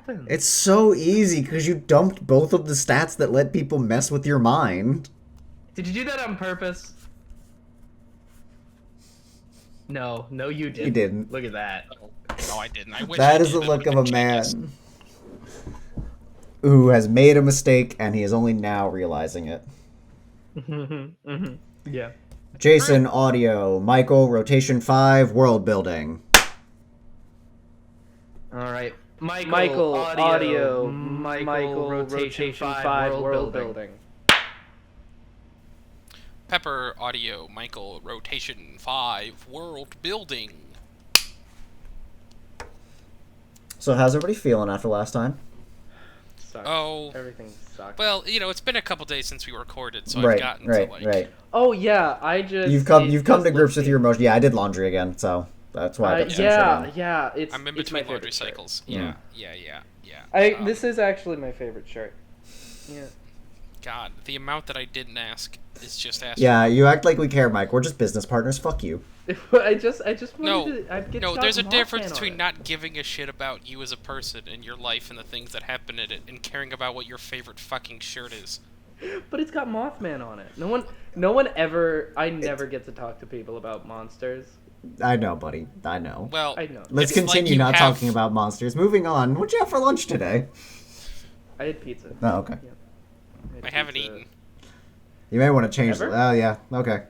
happened? It's so easy because you dumped both of the stats that let people mess with your mind. Did you do that on purpose? No, you didn't. You didn't. Look at that. No, I didn't. I wish That I is the did. look of a Genius. man who has made a mistake and he is only now realizing it. Yeah. Jason, audio. Michael, rotation 5, world building. All right. Michael, audio. Michael, rotation 5, world building. Pepper, audio. Michael, rotation 5, world building. So how's everybody feeling after last time? Sucks. Oh. Everything sucks. Well, it's been a couple days since we recorded, so Right, I've gotten to like. right. Oh yeah, I just You've come to grips with your emotion. Yeah, I did laundry again, so that's why I got the same shit on. yeah. I'm in it's my between laundry favorite shirt. cycles. Mm. Yeah. This is actually my favorite shirt. Yeah. God, the amount that I didn't ask is just asking. Yeah, you act like we care, Mike. We're just business partners. Fuck you. I just wanted to. I'd get No, shot there's a with difference Mothman on between it. not giving a shit about you as a person and your life and the things that happen in it, and caring about what your favorite fucking shirt is. But it's got Mothman on it. No one ever. I never get to talk to people about monsters. I know, buddy. I know. Well, I know. Let's it's continue like you not have- talking about monsters. Moving on. What'd you have for lunch today? I had pizza. Oh, okay. I haven't eaten You may want to change Ever? Oh, yeah. Okay.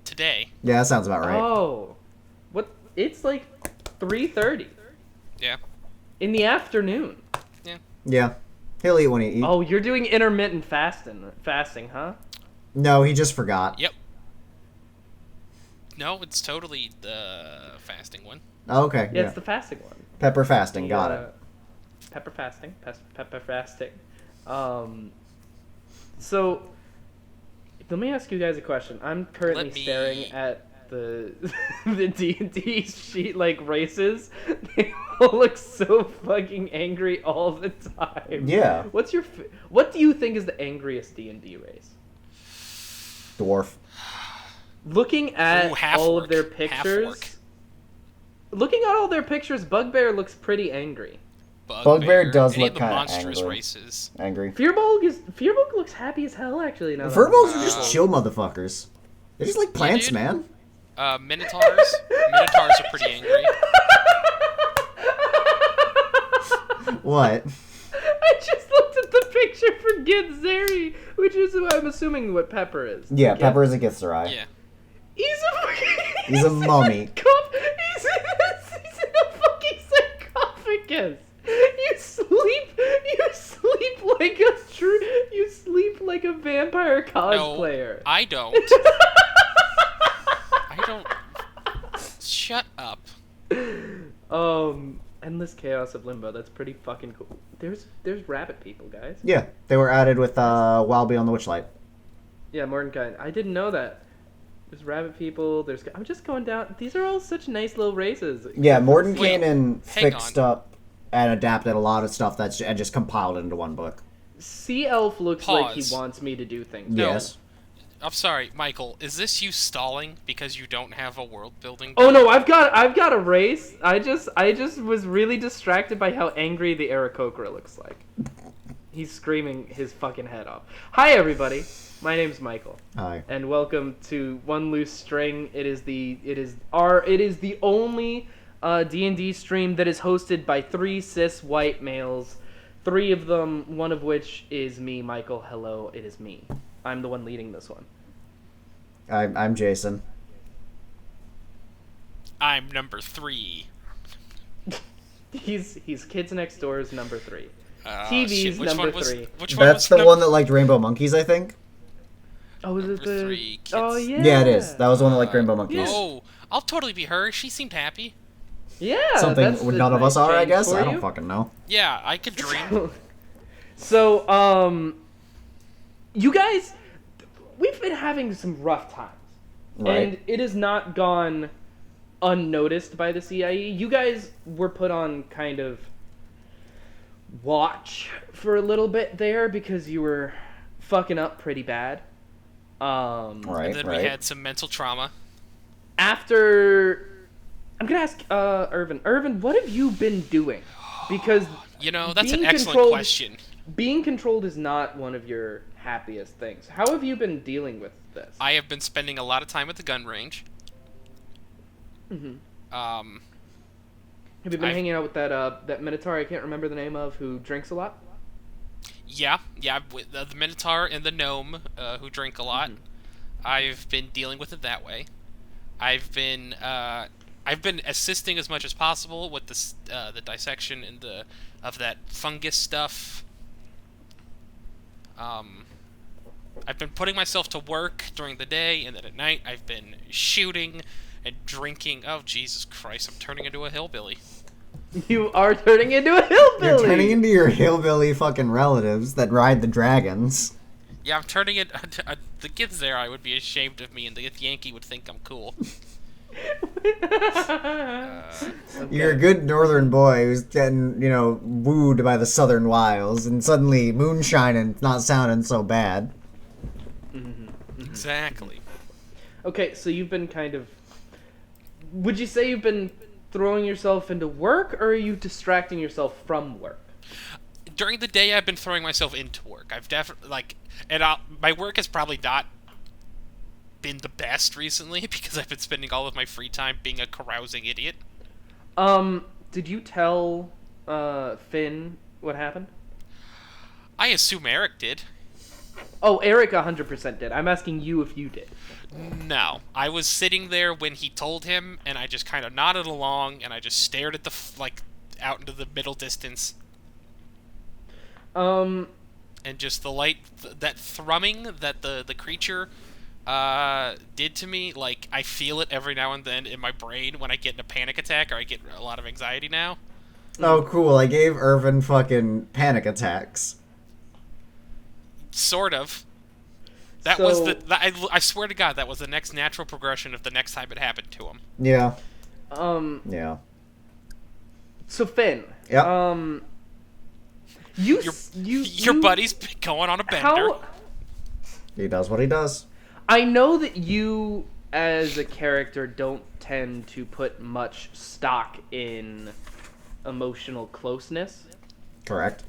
today. Yeah, that sounds about right. Oh, what? It's like 3:30 Yeah. in the afternoon. Yeah. He'll eat when he eats. Oh, you're doing intermittent fasting, huh? No, he just forgot. Yep. No, it's totally the fasting one. Oh, okay. Yeah, Yeah. it's the fasting one. Pepper fasting. Got it. Pepper fasting. Pepper fasting. So, let me ask you guys a question. I'm currently Let me- staring at the the D&D sheet like races. They all look so fucking angry all the time. Yeah. What do you think is the angriest D&D race? Dwarf. Looking at Ooh, half all orc. of their Half pictures. orc. Looking at all their pictures, Bugbear looks pretty angry. Bugbear does any look of the kinda monstrous angry. races. Angry. Fearbulk looks happy as hell actually now. that I'm Furballs thinking are just about it. chill motherfuckers. They're just like plants, dude. man. Minotaurs. Minotaurs are pretty angry. What? I just looked at the picture for Githzeri, which is who I'm assuming what Pepper is. Yeah, Pepper is a Githzerai. Yeah. He's a fucking... He's a mummy. He's in a fucking sarcophagus. You sleep like a vampire cosplayer. No, I don't. I don't. Shut up. Endless chaos of limbo. That's pretty fucking cool. There's rabbit people, guys. Yeah, they were added with Wild Beyond the Witchlight. Yeah, Mordenkainen. I didn't know that. There's rabbit people. I'm just going down. These are all such nice little races. Yeah, Morden Wait, came and hang fixed on. up and adapted a lot of stuff and just compiled it into one book. Sea Elf looks like he Pause. wants me to do things. No. Yes. I'm sorry, Michael. Is this you stalling because you don't have a world building? Oh no, I've got a race. I just was really distracted by how angry the Aarakocra looks like. He's screaming his fucking head off. Hi everybody. My name's Michael. Hi. And welcome to One Loose String. It is the only D&D stream that is hosted by 3 cis white males. 3 of them, one of which is me, Michael. Hello, it is me. I'm the one leading this one. I'm Jason. I'm number 3. He's Kids Next Door's number 3. Shit, TV's which number one was, 3. Which one That's was the one that liked Rainbow Monkeys, I think. Oh, is it Number the? 3, Kids. Oh yeah. Yeah, it is. That was the one that liked Rainbow Monkeys. Oh, I'll totally be her. She seemed happy. Yeah. Something that's a none of nice us are, I change guess. for I don't you. fucking know. Yeah, I could dream. So, you guys, we've been having some rough times, Right. and it has not gone unnoticed by the CIE. You guys were put on kind of watch for a little bit there because you were fucking up pretty bad. Right, And then right. we had some mental trauma. After, I'm gonna ask Irvin. Irvin, what have you been doing Because That's an being excellent controlled, question. being controlled is not one of your happiest things. How have you been dealing with this? I have been spending a lot of time at the gun range. Mhm. Um, Have you been I've hanging out with that Minotaur I can't remember the name of who drinks a lot? yeah, with the Minotaur and the gnome who drink a lot. Mhm. I've been dealing with it that way. I've been assisting as much as possible with the dissection and of that fungus stuff. I've been putting myself to work during the day, and then at night I've been shooting and drinking. Oh, Jesus Christ, I'm turning into a hillbilly. You are turning into a hillbilly. You're turning into your hillbilly fucking relatives that ride the dragons. Yeah, I'm turning it. The kids there, I would be ashamed of me, and the Yankee would think I'm cool. You're a good northern boy who's getting, wooed by the southern wiles, and suddenly moonshining not sounding so bad. Exactly. Okay, so you've been kind of. Would you say you've been throwing yourself into work, or are you distracting yourself from work? During the day, I've been throwing myself into work. I've definitely my work has probably not been the best recently because I've been spending all of my free time being a carousing idiot. Did you tell Finn what happened? I assume Eric did. Oh, Eric 100% did. I'm asking you if you did. No, I was sitting there when he told him, and I just kind of nodded along, and I just stared at out into the middle distance. And just the light, that thrumming that the creature did to me, I feel it every now and then in my brain when I get in a panic attack or I get a lot of anxiety now. Oh, cool. I gave Irvin fucking panic attacks. Sort of. That So- was I swear to God, that was the next natural progression of the next time it happened to him. Yeah. Yeah. So Finn. Yep. Your buddy's been going on a bender. How? He does what he does. I know that you, as a character, don't tend to put much stock in emotional closeness. Correct.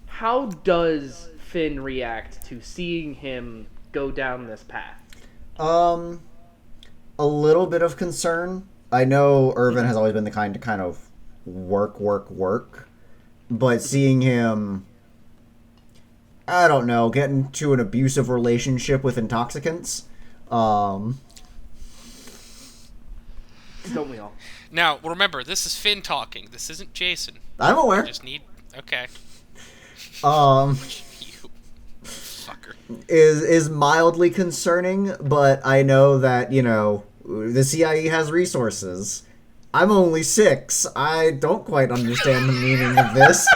How does Finn react to seeing him go down this path? A little bit of concern. I know Irvin has always been the kind to kind of work. But seeing him, I don't know, get into an abusive relationship with intoxicants, Don't we all? Now, remember, this is Finn talking. This isn't Jason. I'm aware. I just need... Okay. You fucker. Is mildly concerning, but I know that, the CIA has resources. I'm only 6. I don't quite understand the meaning of this.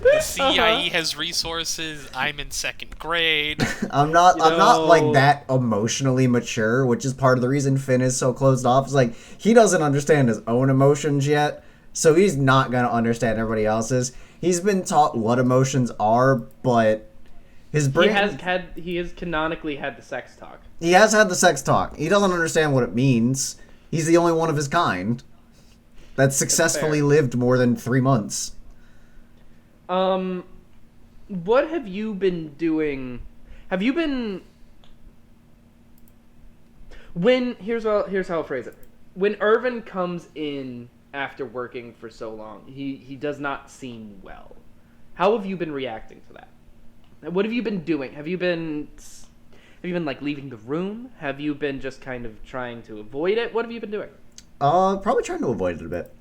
The CIA has resources. I'm in 2nd grade. I'm not like that emotionally mature, which is part of the reason Finn is so closed off. It's he doesn't understand his own emotions yet, so he's not gonna understand everybody else's. He's been taught what emotions are, but his brain He has canonically had the sex talk. He has had the sex talk. He doesn't understand what it means. He's the only one of his kind that's successfully lived more than 3 months. What have you been doing? Have you been... Here's how I'll phrase it. When Irvin comes in after working for so long, he does not seem well. How have you been reacting to that? What have you been doing? Have you been leaving the room? Have you been just kind of trying to avoid it? What have you been doing? Probably trying to avoid it a bit.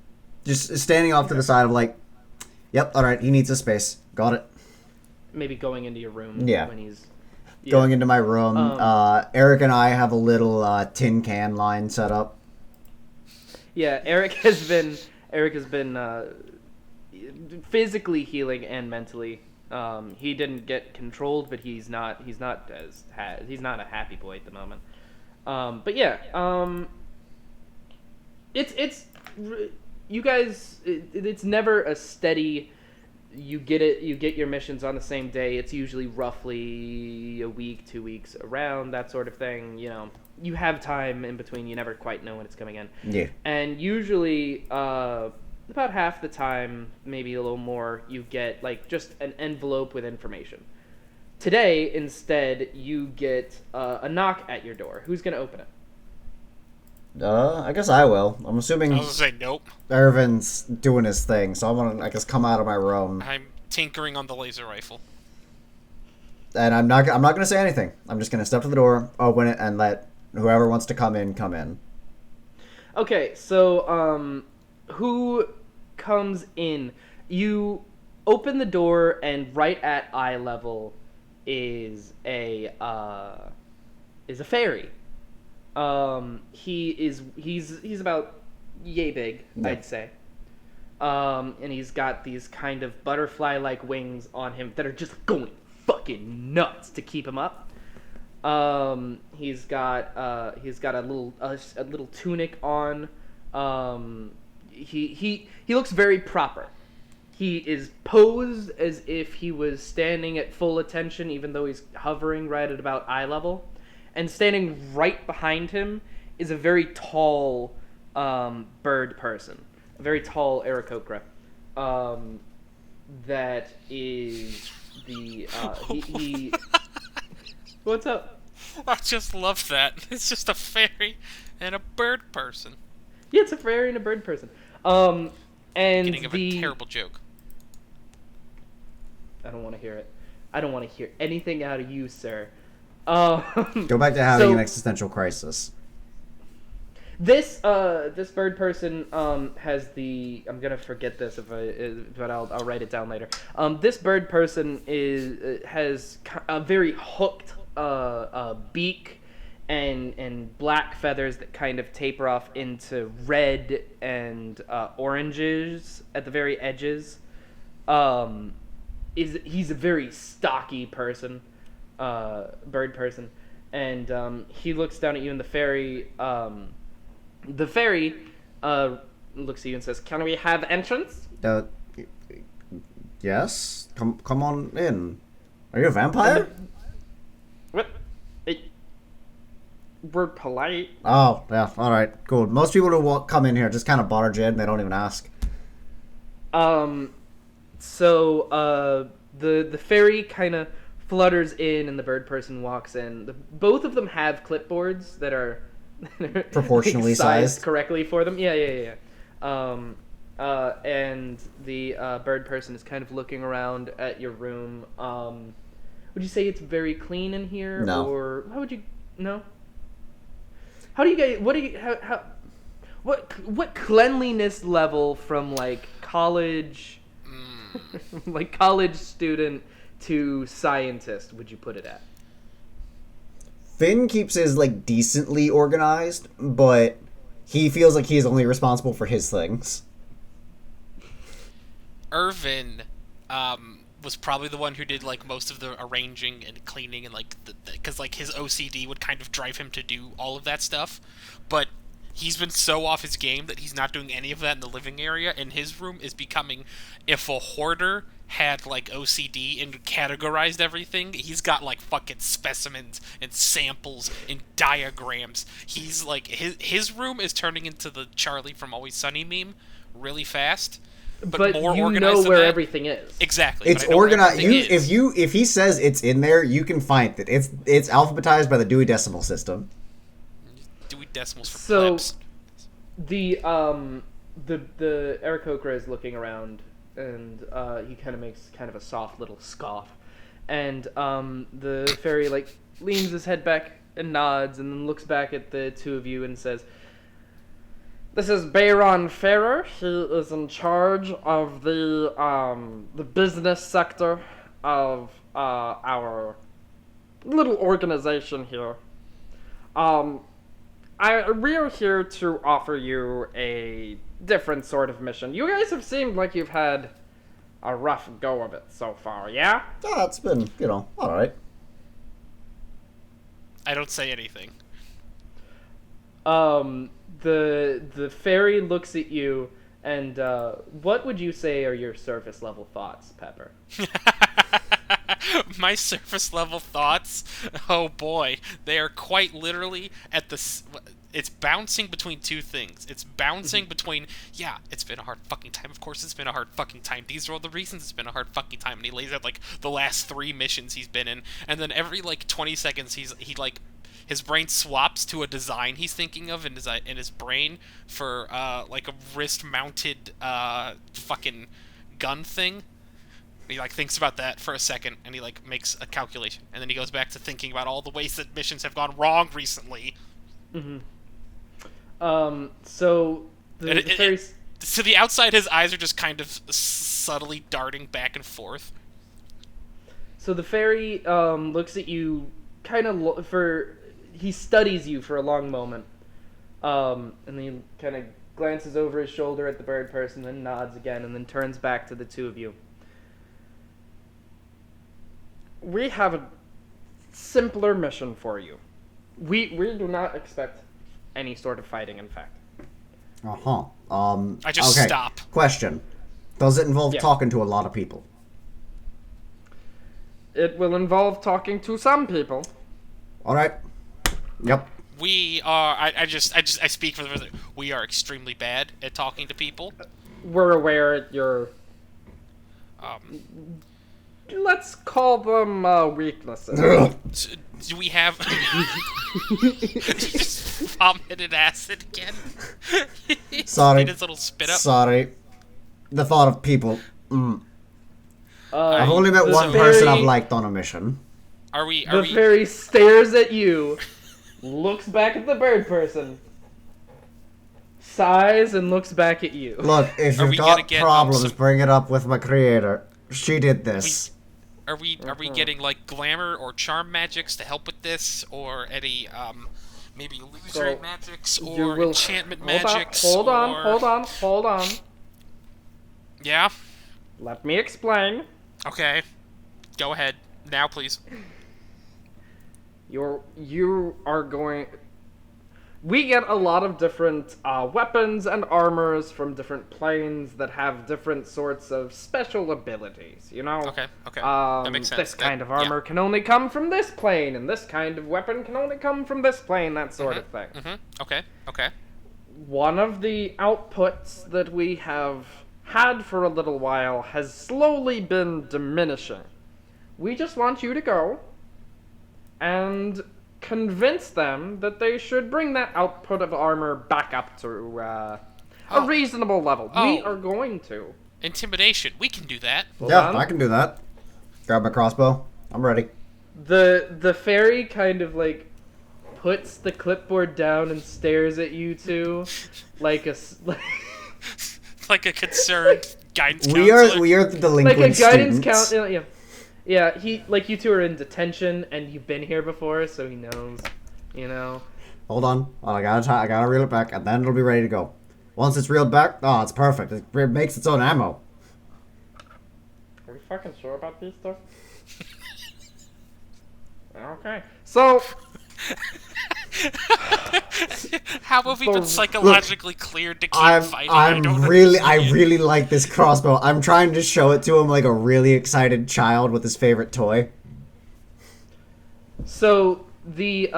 Just standing off to the side of yep, alright, he needs a space. Got it. Maybe going into your room when he's... Yeah. Going into my room. Eric and I have a little tin can line set up. Yeah, Eric has been physically healing and mentally. He didn't get controlled, but he's not a happy boy at the moment. But yeah, it's you guys. It's never a steady you get it. You get your missions on the same day. It's usually roughly a week, 2 weeks, around that sort of thing. You have time in between. You never quite know when it's coming in. Yeah. And usually, about half the time, maybe a little more, you get like just an envelope with information. Today, instead, you get a knock at your door. Who's gonna open it? I guess I will. I'm I assuming was gonna say nope. Irvin's doing his thing, so I'm gonna, I guess, come out of my room, I'm tinkering on the laser rifle. and I'm not gonna say anything. I'm just gonna step to the door, open it, and let whoever wants to come in come in. Okay, so who comes in? You open the door, and right at eye level is a fairy. He's about yay big, Yeah. I'd say. And he's got these kind of butterfly-like wings on him that are just going fucking nuts to keep him up. He's got a little tunic on. He looks very proper. He is posed as if he was standing at full attention, even though he's hovering right at about eye level. And standing right behind him is a very tall bird person, a very tall Aarakocra. That is the he. What's up? I just love that. It's just a fairy and a bird person. Yeah, it's a fairy and a bird person. And Beginning of a terrible joke. I don't want to hear it. I don't want to hear anything out of you, sir. Go back to having an existential crisis. This bird person has the. I'm gonna forget this but I'll write it down later. This bird person has a very hooked beak and black feathers that kind of taper off into red and oranges at the very edges. He's a very stocky person, bird person, and he looks down at you, and the fairy looks at you and says, "Can we have entrance?" Yes. Come on in. Are you a vampire? What? We're polite. Oh, yeah. All right. Cool. Most people who come in here just kind of barge in. They don't even ask. So the fairy kind of flutters in, and the bird person walks in. Both of them have clipboards that are Proportionally sized correctly for them. Yeah. And the bird person is kind of looking around at your room. Would you say it's very clean in here? No. Or how would you? No. How do you guys? What do you? How? What cleanliness level from like college? Like college student to scientist would you put it at? Finn keeps his like decently organized, but he feels like he's only responsible for his things. Irvin was probably the one who did like most of the arranging and cleaning and like because like his OCD would kind of drive him to do all of that stuff, but he's been so off his game that he's not doing any of that in the living area, and his room is becoming, if a hoarder had like OCD and categorized everything, he's got like fucking specimens and samples and diagrams. He's like his room is turning into the Charlie from Always Sunny meme really fast. But more you organized know than where that. everything is. Exactly. It's organized. If he says it's in there, you can find it. It's alphabetized by the Dewey Decimal System. Dewey Decimals for So plebs. the Aarakocra is looking around, and he kind of makes kind of a soft little scoff, and the fairy like leans his head back and nods, and then looks back at the two of you and says, "This is Bayron Ferrer. He is in charge of the business sector of our little organization here. We're here to offer you a different sort of mission. You guys have seemed like you've had a rough go of it so far, yeah?" Yeah, it's been, all right. I don't say anything. The fairy looks at you And what would you say are your surface level thoughts, Pepper? My surface level thoughts, oh boy, they are quite literally at the. It's bouncing between two things. It's bouncing between, yeah, it's been a hard fucking time. Of course, it's been a hard fucking time. These are all the reasons it's been a hard fucking time. And he lays out like the last 3 missions he's been in, and then every like 20 seconds he like. His brain swaps to a design he's thinking of in his brain for like a wrist-mounted fucking gun thing. He like thinks about that for a second, and he like makes a calculation, and then he goes back to thinking about all the ways that missions have gone wrong recently. Mm-hmm. So to the outside, his eyes are just kind of subtly darting back and forth. So the fairy looks at you, kind of he studies you for a long moment, and then he kind of glances over his shoulder at the bird person, then nods again, and then turns back to the two of you. We have a simpler mission for you. We do not expect any sort of fighting, in fact. Uh-huh. I just okay. stop. Question. Does it involve Yeah. talking to a lot of people? It will involve talking to some people. Alright. Yep. We are. I speak for the. We are extremely bad at talking to people. We're aware you're... Let's call them weaknesses. Do we have? Just vomited acid again. Sorry. Did his little spit up. Sorry. The thought of people. I've only met the one fairy- person I've liked on a mission. Are we? The fairy stares at you, looks back at the bird person, sighs, and looks back at you. Look, if Are you've we gonna got get, problems, some- bring it up with my creator. She did this. Are we getting like glamour or charm magics to help with this, or any maybe illusory magics or enchantment magics? Hold on. Yeah. Let me explain. Okay. Go ahead now, please. You are going... We get a lot of different weapons and armors from different planes that have different sorts of special abilities, you know? Okay. That makes sense. This kind of armor can only come from this plane, and this kind of weapon can only come from this plane, that sort of thing. Okay. One of the outputs that we have had for a little while has slowly been diminishing. We just want you to go and convince them that they should bring that output of armor back up to a reasonable level. We are going to. Intimidation. We can do that. Hold Yeah, on. I can do that. Grab my crossbow. I'm ready. The fairy kind of like puts the clipboard down and stares at you two like a Like a concerned guidance counselor. We are the delinquent like a guidance students. count. Yeah. He like you two are in detention and you've been here before, so he knows. You know. Hold on. I gotta reel it back, and then it'll be ready to go. Once it's reeled back, it's perfect. It makes its own ammo. Are we fucking sure about this stuff? Okay. So. How have we been psychologically cleared to keep fighting? I really like this crossbow. I'm trying to show it to him like a really excited child with his favorite toy. So the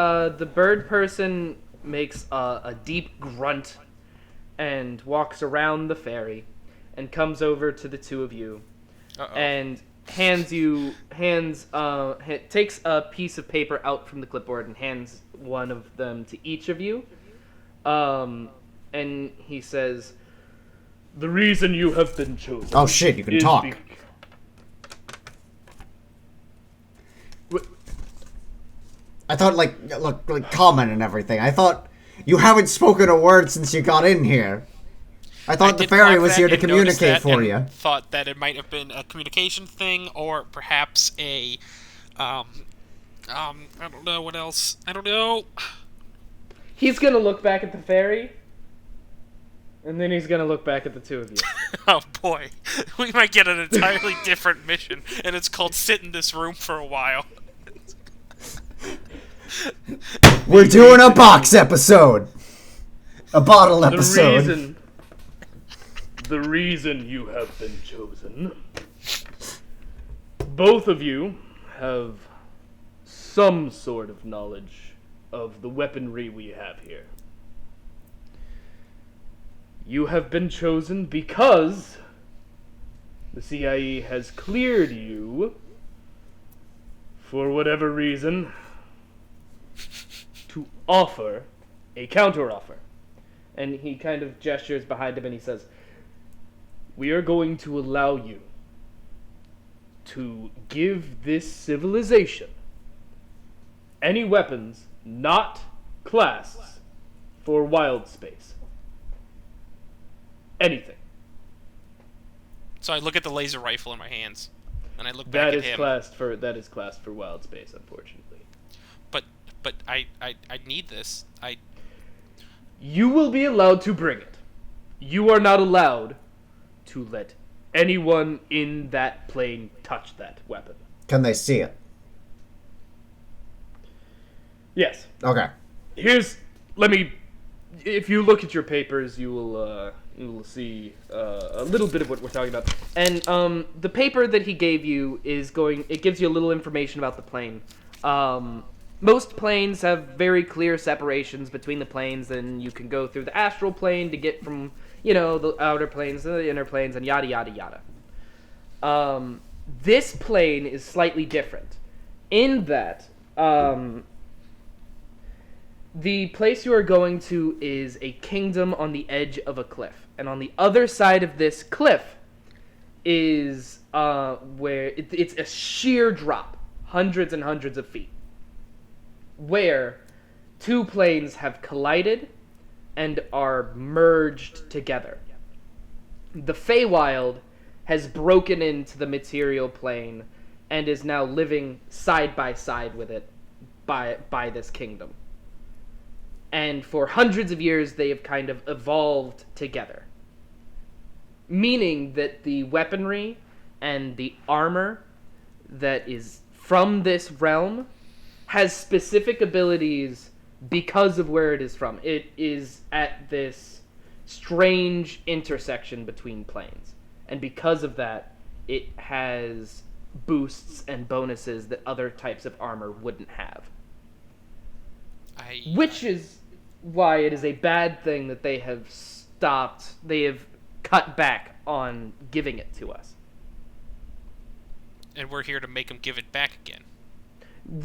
bird person makes a deep grunt and walks around the fairy and comes over to the two of you and takes a piece of paper out from the clipboard and hands one of them to each of you. And he says, "The reason you have been chosen." Oh shit, you can talk. I thought like comment and everything. I thought you haven't spoken a word since you got in here. I thought the fairy was here to communicate for you. Thought that it might have been a communication thing, or perhaps a, I don't know what else. I don't know. He's gonna look back at the fairy, and then he's gonna look back at the two of you. Oh boy, we might get an entirely different mission, and it's called "Sit in this room for a while." We're doing a box episode. A bottle The episode. reason the reason you have been chosen. Both of you have some sort of knowledge of the weaponry we have here. You have been chosen because the CIA has cleared you, for whatever reason, to offer a counteroffer. And he kind of gestures behind him and he says, we are going to allow you to give this civilization any weapons not classed for wild space. Anything. So I look at the laser rifle in my hands, and I look back at him. That is classed for wild space, unfortunately. But I need this. You will be allowed to bring it. You are not allowed to let anyone in that plane touch that weapon. Can they see it? Yes. Okay. If you look at your papers, you will see a little bit of what we're talking about. And the paper that he gave you it gives you a little information about the plane. Most planes have very clear separations between the planes, and you can go through the astral plane to get from, the outer planes to the inner planes, and yada yada yada. This plane is slightly different in that the place you are going to is a kingdom on the edge of a cliff. And on the other side of this cliff is where it's a sheer drop, hundreds and hundreds of feet, where two planes have collided and are merged together. The Feywild has broken into the material plane and is now living side by side with it by this kingdom. And for hundreds of years, they have kind of evolved together. Meaning that the weaponry and the armor that is from this realm has specific abilities because of where it is from. It is at this strange intersection between planes. And because of that, it has boosts and bonuses that other types of armor wouldn't have. Which is why it is a bad thing that they have cut back on giving it to us. And we're here to make them give it back again.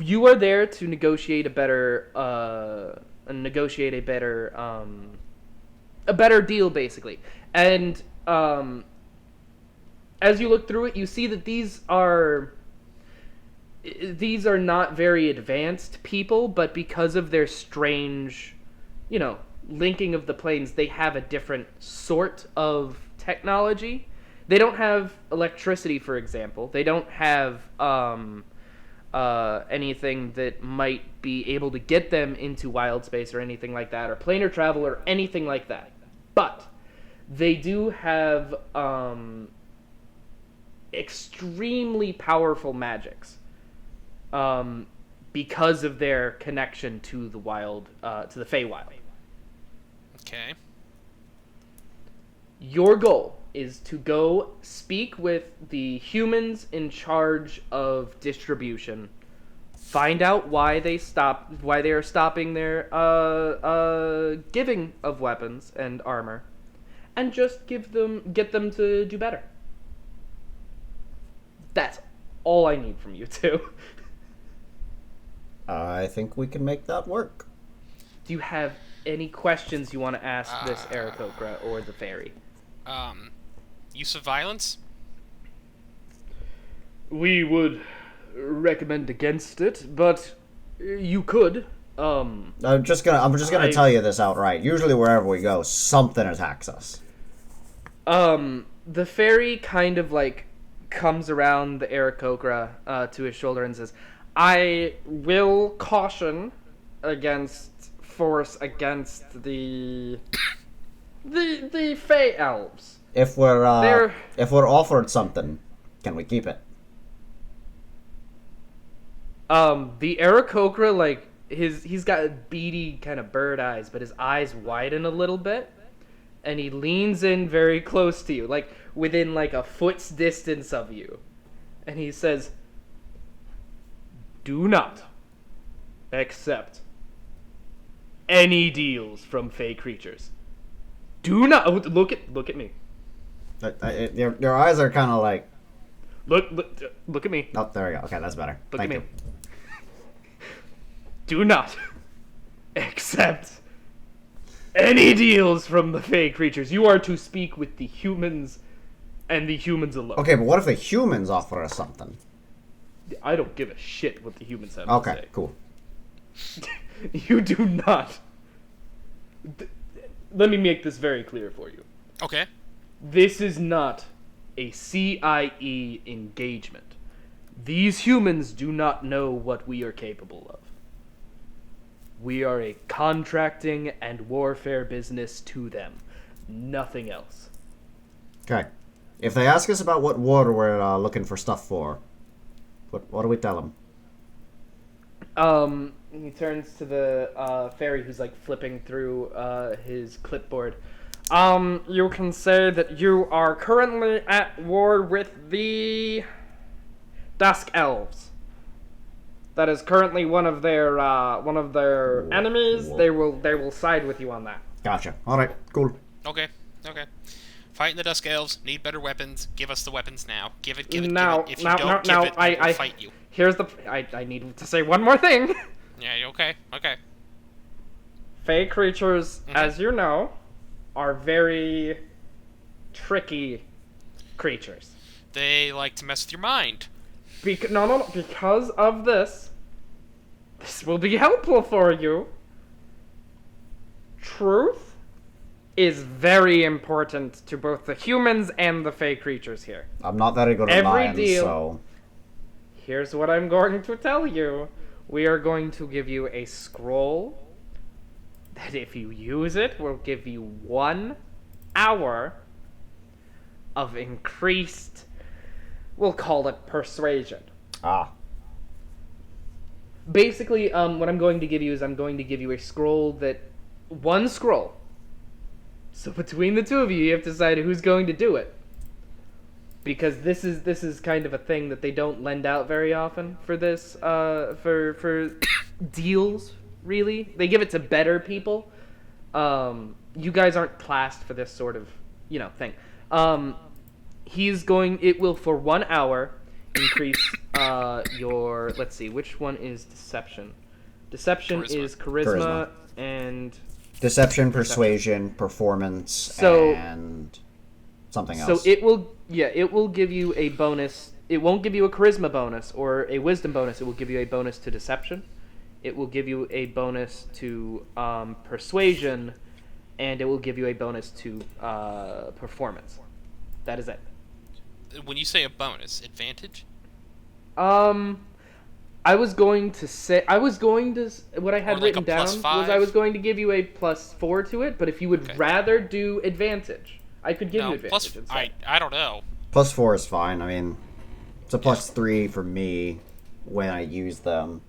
You are there to negotiate a better deal, basically. And as you look through it, you see that these are not very advanced people, but because of their strange, linking of the planes, they have a different sort of technology. They don't have electricity, for example. They don't have anything that might be able to get them into wild space or anything like that, or planar travel or anything like that. But they do have extremely powerful magics. Because of their connection to the to the Feywild. Okay. Your goal is to go speak with the humans in charge of distribution, find out why they are stopping their giving of weapons and armor, and just get them to do better. That's all I need from you two. I think we can make that work. Do you have any questions you want to ask this Aarakocra or the fairy? Use of violence? We would recommend against it, but you could. I'm just gonna tell you this outright. Usually, wherever we go, something attacks us. The fairy kind of comes around the Aarakocra to his shoulder and says, I will caution against force against the Fey elves. If we're offered something, can we keep it? The Aarakocra, he's got beady kind of bird eyes, but his eyes widen a little bit, and he leans in very close to you, like within like a foot's distance of you, and he says, "Do not accept any deals from fey creatures. Do not look at me. Your eyes are kind of like. Look at me. Oh, there we go. Okay, that's better. Look Thank at you. me. Do not accept any deals from the fey creatures. You are to speak with the humans and the humans alone." Okay, but what if the humans offer us something? I don't give a shit what the humans have Okay, to say. cool. You do not. Let me make this very clear for you. Okay. This is not a CIE engagement. These humans do not know what we are capable of. We are a contracting and warfare business to them. Nothing else. Okay. If they ask us about what war we're looking for stuff for, what do we tell them? He turns to the fairy who's like flipping through his clipboard. You can say that you are currently at war with the Dusk Elves. That is currently one of their enemies. They will side with you on that. Gotcha. All right. Cool. Okay. Fighting the Dusk Elves, need better weapons. Give us the weapons now. Give it. If you Now, don't give it, I will fight you. Here's the. I need to say one more thing. Yeah. Okay. Fey creatures, as you know, are very tricky creatures. They like to mess with your mind. No. Because of this will be helpful for you. Truth is very important to both the humans and the fey creatures here. I'm not very good at Every lying, deal- so... Here's what I'm going to tell you. We are going to give you a scroll that if you use it will give you 1 hour of increased, we'll call it persuasion. Ah. Basically, what I'm going to give you is I'm going to give you a scroll that... 1 scroll. So between the two of you, you have to decide who's going to do it. Because this is kind of a thing that they don't lend out very often for this, for deals, really. They give it to better people. You guys aren't classed for this sort of, thing. It will, for 1 hour, increase your, let's see, which one is deception? Deception is charisma. And... Deception, persuasion, performance, and something else. So it will give you a bonus. It won't give you a charisma bonus or a wisdom bonus. It will give you a bonus to deception. It will give you a bonus to persuasion, and it will give you a bonus to performance. That is it. When you say a bonus, advantage? I was going to what I had Or like written a down +5? was I was going to give you a +4 to it, but if you would rather do advantage, I could give you No, advantage instead. I don't know. +4 is fine. I mean, it's a +3 for me when I use them.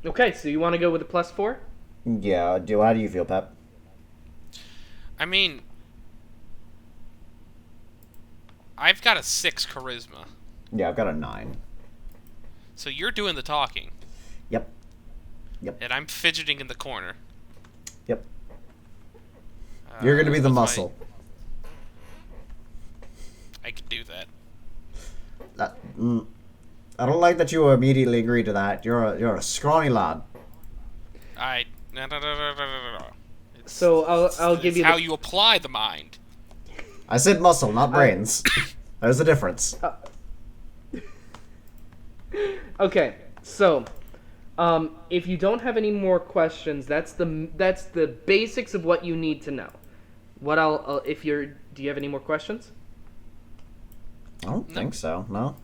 Okay, so you want to go with a +4? Yeah. How do you feel, Pep? I mean, I've got a 6 charisma. Yeah, I've got a 9. So you're doing the talking. Yep. And I'm fidgeting in the corner. Yep. You're gonna be the what's muscle. I could do that. I don't like that you immediately agree to that. You're a scrawny lad. No. So I'll give you how you apply the mind. I said muscle, not brains. There's a difference. Okay, so if you don't have any more questions, that's the basics of what you need to know. Do you have any more questions? I don't think so. No.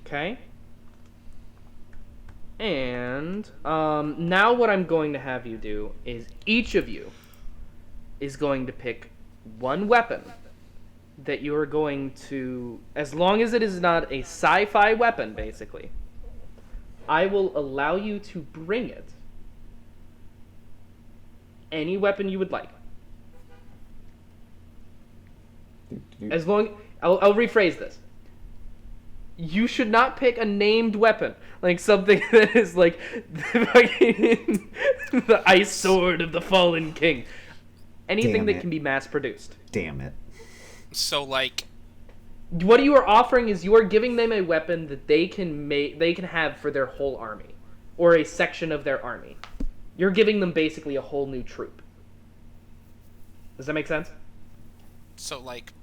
Okay. And now what I'm going to have you do is each of you is going to pick one weapon that you are going to, as long as it is not a sci-fi weapon, basically, I will allow you to bring it. Any weapon you would like. As long, I'll rephrase this. You should not pick a named weapon, like something that is like the ice sword of the fallen king. Anything that can be mass produced. Damn it. So like, what you are offering is you are giving them a weapon that they can have for their whole army, or a section of their army. You're giving them basically a whole new troop. Does that make sense? so like,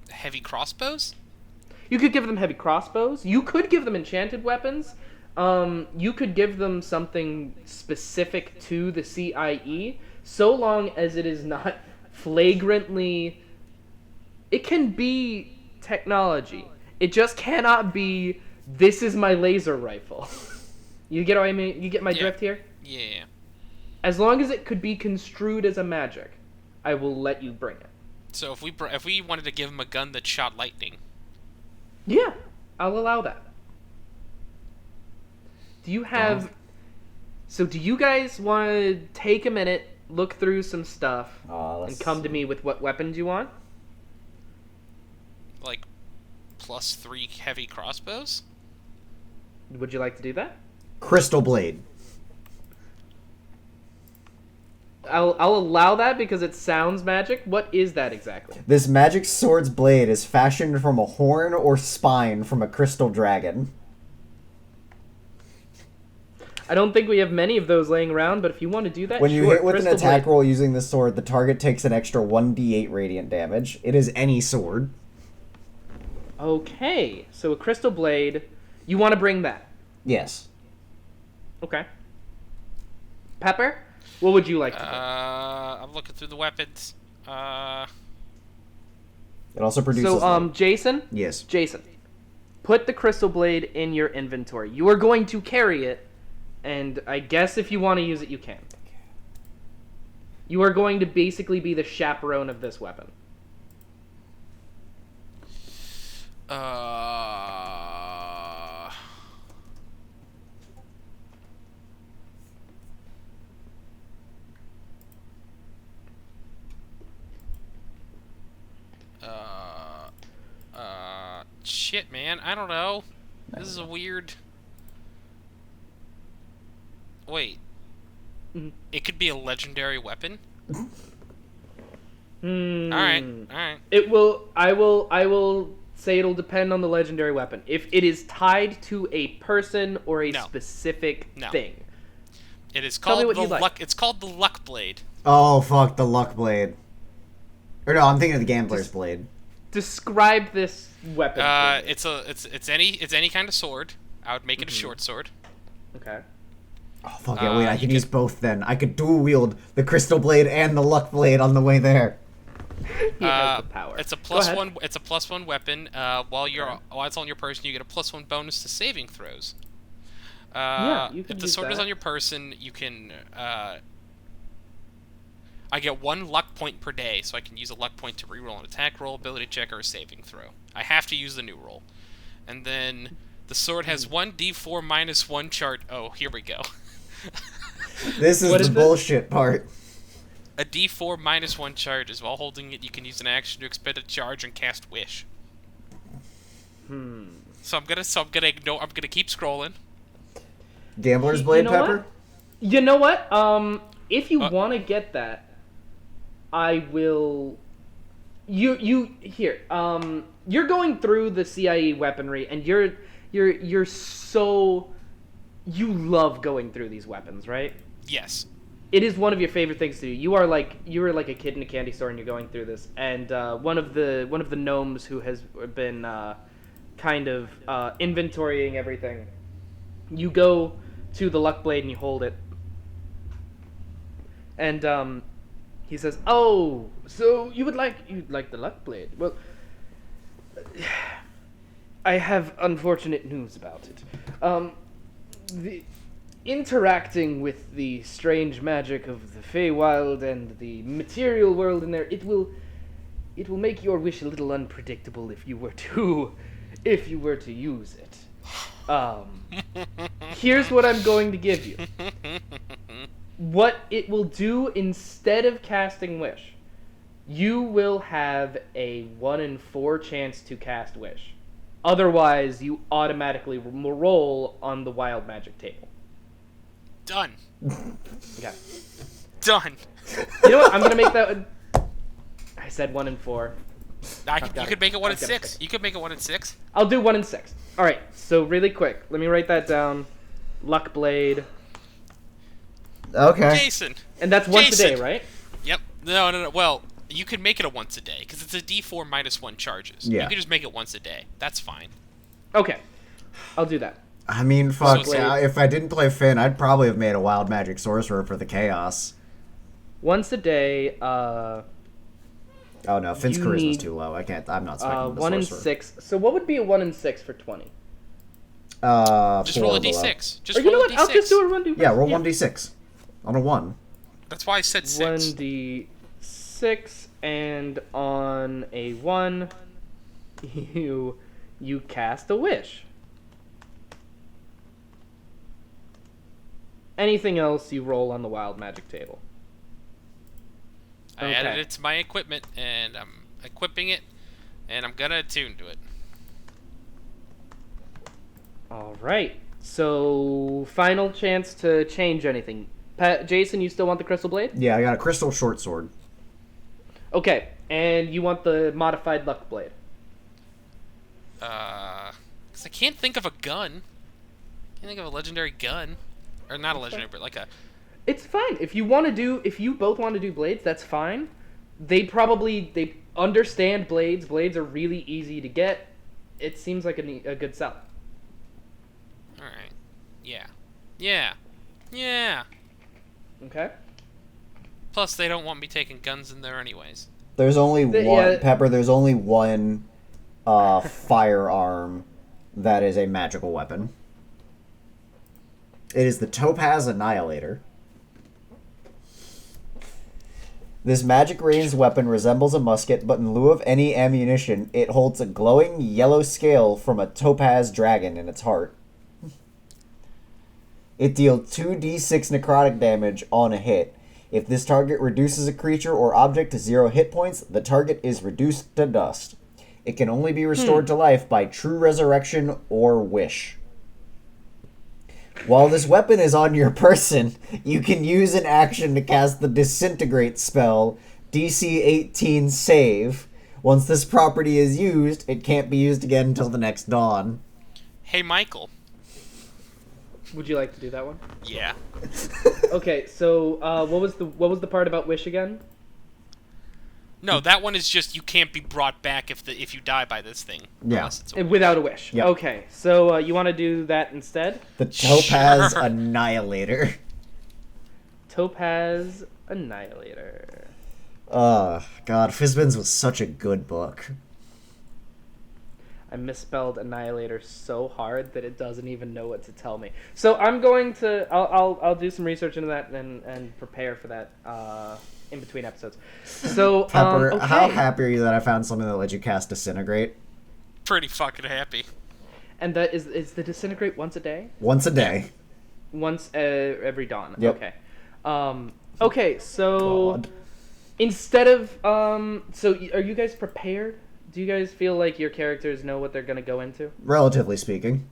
heavy crossbows. You could give them heavy crossbows. You could give them enchanted weapons. You could give them something specific to the CIE, so long as it is not flagrantly... It can be technology. It just cannot be, this is my laser rifle. You get what I mean? You get my drift here? Yeah. As long as it could be construed as a magic, I will let you bring it. So if we wanted to give him a gun that shot lightning. Yeah, I'll allow that. Do you have... So do you guys want to take a minute, look through some stuff, and come to me with what weapons you want? Like, +3 heavy crossbows? Would you like to do that? Crystal Blade. I'll allow that because it sounds magic. What is that exactly? This magic sword's blade is fashioned from a horn or spine from a crystal dragon. I don't think we have many of those laying around, but if you want to do that, When you sure. hit with an Crystal attack Blade. roll using the sword, the target takes an extra 1d8 radiant damage. It is any sword. Okay, so a crystal blade. You want to bring that? Yes. Okay. Pepper, what would you like to bring? I'm looking through the weapons. It also produces... So, Jason? Yes. Jason, put the crystal blade in your inventory. You are going to carry it, and I guess if you want to use it, you can. You are going to basically be the chaperone of this weapon. Shit, man. I don't know. This is a weird... Wait. Mhm. It could be a legendary weapon? Hmm. Alright. It will. I will say it'll depend on the legendary weapon. If it is tied to a person or a No. specific thing. It is Tell me called what the you'd like. luck. It's called the luck blade. Oh, fuck, the luck blade. Or no, I'm thinking of the gambler's blade. Describe this weapon. please. It's any kind of sword. I would make it a short sword. Okay. Oh, fuck yeah, wait, I you can use both then. I could dual wield the crystal blade and the luck blade on the way there. He has the power. It's a Go ahead. +1. It's a +1 weapon. While it's on your person, you get a +1 bonus to saving throws. Yeah, you can if the use sword is that. on your person, you can. I get 1 luck point per day, so I can use a luck point to reroll an attack roll, ability check, or a saving throw. I have to use the new roll, and then the sword has 1d4 minus 1 chart. Oh, here we go. This is What the is this? bullshit part. A d4 minus 1 charges. While holding it, you can use an action to expend a charge and cast Wish. So I'm gonna ignore. I'm gonna keep scrolling. Gambler's You blade, know Pepper? what? You know what? If you want to get that, I will. You here. You're going through the CIE weaponry, and you're so. You love going through these weapons, right? Yes. It is one of your favorite things to do. You are like a kid in a candy store, and you're going through this. And one of the gnomes who has been kind of inventorying everything. You go to the luck blade and you hold it, and he says, "Oh, so you'd like the luck blade? Well, I have unfortunate news about it. The interacting with the strange magic of the Feywild and the material world in there, it will make your wish a little unpredictable if you were to use it. Here's what I'm going to give you. What it will do instead of casting Wish, you will have a 1 in 4 chance to cast Wish. Otherwise, you automatically roll on the wild magic table. Done. Okay. Done. You know what? I'm gonna make that. I said 1 in 4. You could make it 1 in 6. You could make it 1 in 6. I'll do 1 in 6. All right. So really quick, let me write that down. Luck Blade. Okay. Jason. And that's once a day, right? Yep. No. Well, you can make it a once a day because it's a D4 -1 charges. Yeah. You can just make it once a day. That's fine. Okay. I'll do that. I mean, fuck. So If I didn't play Finn, I'd probably have made a wild magic sorcerer for the chaos. Once a day. Oh no, Finn's You charisma's need, too low. I can't. I'm not specking the 1 in sorcerer. 6. So what would be a 1 in 6 for 20? Just 4 roll a or below. D6. Just Or you know roll a what? D6. I'll just do a 1d6. Yeah, roll 1d6 on a 1. That's why I said 6. 1d6, and on a 1, you cast a wish. Anything else, you roll on the wild magic table. I Okay. added it to my equipment, and I'm equipping it, and I'm gonna attune to it. All right. So, final chance to change anything. Jason, you still want the crystal blade? Yeah, I got a crystal short sword. Okay, and you want the modified luck blade. Because I can't think of a gun. Can't think of a legendary gun. Or not a legendary, but like a... It's fine. If you both want to do blades, that's fine. They understand blades. Blades are really easy to get. It seems like a good sell. Alright. Yeah. Okay. Plus, they don't want me taking guns in there anyways. There's only one yeah. Pepper. There's only one firearm that is a magical weapon. It is the Topaz Annihilator. This magic ranged weapon resembles a musket, but in lieu of any ammunition, it holds a glowing yellow scale from a topaz dragon in its heart. It deals 2d6 necrotic damage on a hit. If this target reduces a creature or object to 0 hit points, the target is reduced to dust. It can only be restored to life by true resurrection or wish. While this weapon is on your person, you can use an action to cast the Disintegrate spell, DC 18 save. Once this property is used, it can't be used again until the next dawn. Hey, Michael. Would you like to do that one? Yeah. Okay, so what was the part about wish again? No, that one is just you can't be brought back if you die by this thing. Yeah. Unless it's a Without a wish. Yep. Okay, so you want to do that instead? The Topaz Sure. Annihilator. Topaz Annihilator. God, Fizbin's was such a good book. I misspelled Annihilator so hard that it doesn't even know what to tell me. So I'm going to I'll do some research into that and prepare for that in between episodes. So Pepper, okay. how happy are you that I found something that lets you cast Disintegrate? pretty fucking happy. And that is the Disintegrate once a day? Once a day. Once every dawn. Yep. Okay. Okay, so God. instead of so are you guys prepared? Do you guys feel like your characters know what they're going to go into? Relatively speaking.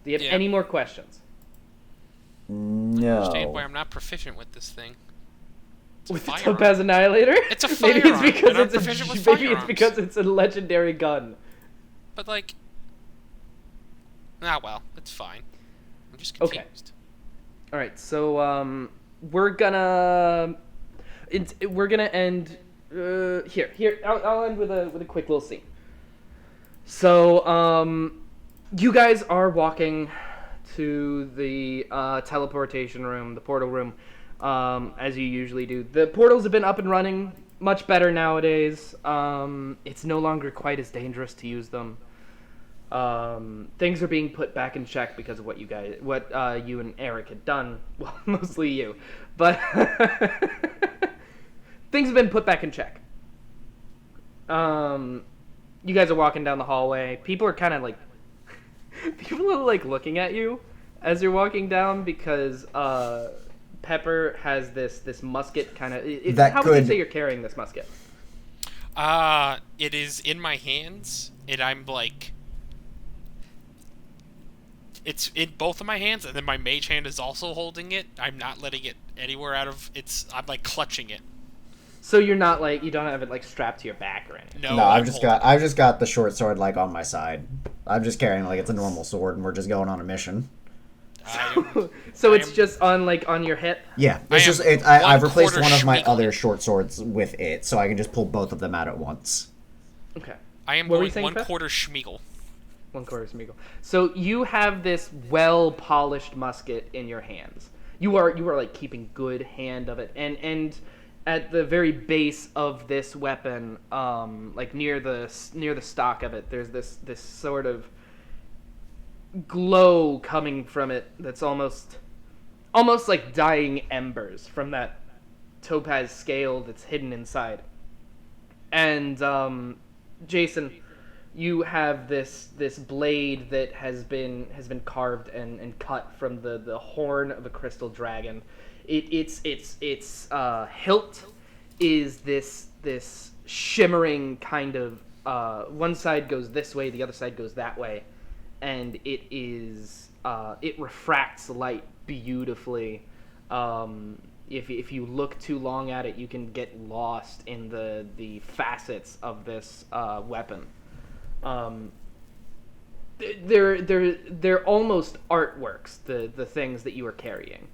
Do you have Yeah. any more questions? No. Understand why I'm not proficient with this thing. It's a With the firearm. Topaz Annihilator? It's a Maybe firearm, it's because and I'm it's proficient with maybe it's firearms. because it's a legendary gun. But like, well, it's fine. I'm just Okay. confused. All right, so we're gonna end here. I'll end with a quick little scene. So you guys are walking to the teleportation room, the portal room, as you usually do. The portals have been up and running much better nowadays. It's no longer quite as dangerous to use them. Things are being put back in check because of what you and Eric had done. Well, mostly you, but things have been put back in check. You guys are walking down the hallway. People are kind of like, looking at you as you're walking down because Pepper has this musket kind of. How would you say you're carrying this musket? It is in my hands, and I'm like, it's in both of my hands, and then my mage hand is also holding it. I'm not letting it anywhere out of it's. I'm like clutching it. So you're not like you don't have it like strapped to your back or anything. No, I've I'm just holding got the short sword like on my side. I'm just carrying it like it's a normal sword, and we're just going on a mission. So it's just on your hip. Yeah, I it's am just I've replaced one-quarter one of my Schmeagol. other short swords with it, so I can just pull both of them out at once. Okay. I am What were you going saying, one Pep? quarter Schmeagol. 1/4 Smeagol. So you have this well-polished musket in your hands. You are like keeping good hand of it, and at the very base of this weapon, like near the stock of it, there's this sort of glow coming from it that's almost like dying embers from that topaz scale that's hidden inside. And Jason, you have this blade that has been carved and cut from the horn of a crystal dragon. Its hilt is this shimmering kind of one side goes this way, the other side goes that way, and it refracts light beautifully. If you look too long at it, you can get lost in the facets of this weapon. They're almost artworks. The things that you are carrying.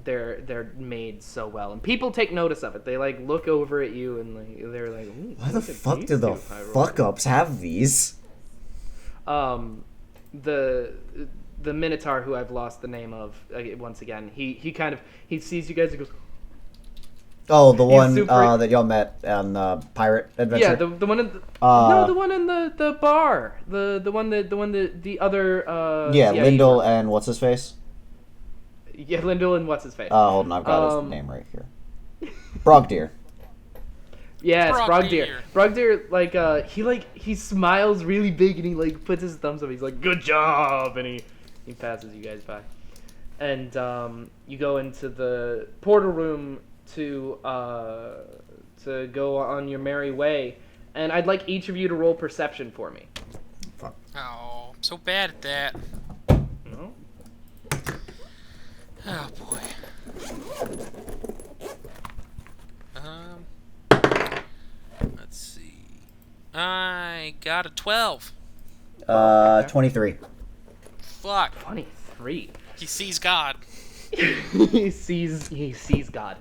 They're made so well, and people take notice of it. They like look over at you and like they're like, ooh, Why the look at fuck these do the two Hyrule fuck ups have these? The Minotaur, who I've lost the name of once again, he sees you guys and goes, Oh, the one super- that y'all met on the pirate adventure. yeah, the one in the one in the bar, the one that the other Lyndall and what's his face? yeah, Lyndall and what's his face. Hold on, I've got his name right here. Brogdeer. Yes, Brogdeer. Brogdeer, he smiles really big and he like puts his thumbs up. He's like, "Good job," and he passes you guys by, and you go into the portal room to go on your merry way, and I'd like each of you to roll perception for me. Fuck. Oh, I'm so bad at that. No? Oh boy. Let's see. I got a 12. 23. Fuck. 23. He sees God. he sees God.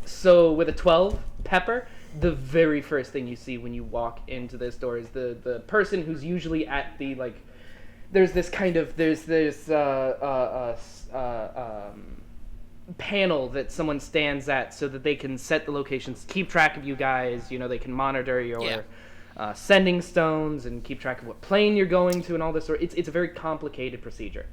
So with a 12, Pepper, the very first thing you see when you walk into this door is the person who's usually at the like. There's this panel that someone stands at so that they can set the locations, keep track of you guys. You know, they can monitor your sending stones and keep track of what plane you're going to and all this sort. It's a very complicated procedure.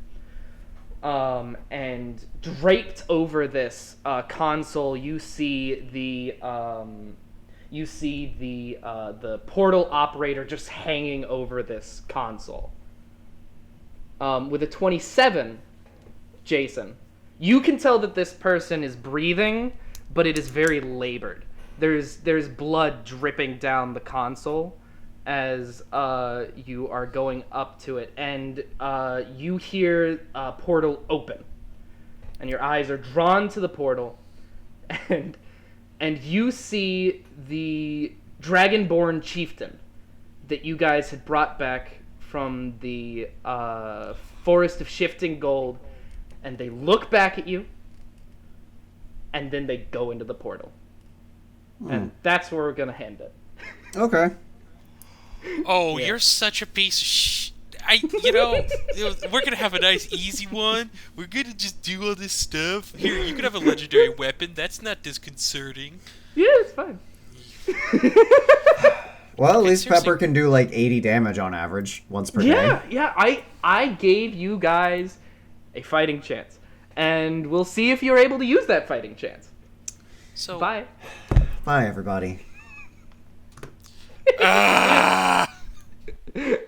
And draped over this console, you see the portal operator just hanging over this console. With a 27, Jason, you can tell that this person is breathing, but it is very labored. There's blood dripping down the console as you are going up to it, and you hear a portal open, and your eyes are drawn to the portal, and you see the dragonborn chieftain that you guys had brought back from the Forest of Shifting Gold, and they look back at you, and then they go into the portal. And that's where we're going to end it. Okay. Oh, Yeah. you're such a piece of we're gonna have a nice easy one. We're gonna just do all this stuff. Here, you could have a legendary weapon. That's not disconcerting. Yeah, it's fine. Well, at least seriously. Pepper can do like 80 damage on average once per day. Yeah, I gave you guys a fighting chance. And we'll see if you're able to use that fighting chance. So Bye. Bye, everybody. Ah!